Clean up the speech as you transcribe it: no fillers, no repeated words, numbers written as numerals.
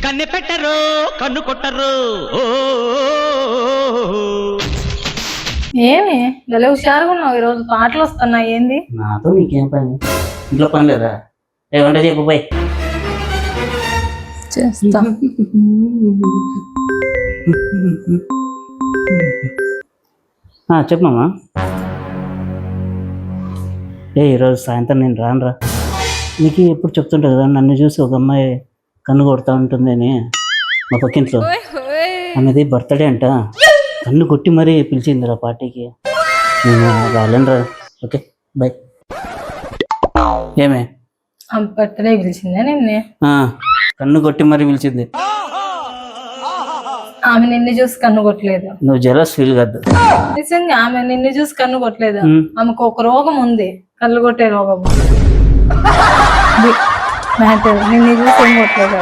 కన్నె పెట్టరు కన్ను కొట్టరు. ఏమి భలే హుషారుగా ఉన్నావు ఈరోజు, పాటలు వస్తున్నాయి ఏంది? నాతో నీకేం పని? ఇంట్లో పని లేదా? ఏమంటే చెప్పు పోయి. చేస్తా. చెప్పమ్మా. ఈరోజు సాయంత్రం నేను రానురా. నీకు ఎప్పుడు చెప్తుంటా కదా, నన్ను చూసి ఒక అమ్మాయి కన్ను కొడతా ఉంటుంది అని. మా పక్కింట్లో ఆమెది బర్త్డే అంట, కన్ను కొట్టి మరీ పిలిచిందిరా పార్టీకి. నేను రాలేనురా. Okay bye. ఏమే బర్త్డే పిలిచిందా నిన్నే? కన్ను కొట్టి మరీ పిలిచింది. ఆమె నిన్ను చూసి కన్ను కొట్టలేదు. నువ్వు జలస్ ఫీల్ కాదు. నిజంగా ఆమె నిన్ను చూసి కన్ను కొట్టలేదు. ఆమెకు ఒక రోగం ఉంది, కళ్ళు కొట్టే రోగం. మ్యాటర్ నిన్ను చూసి ఏం కొట్టలేదు.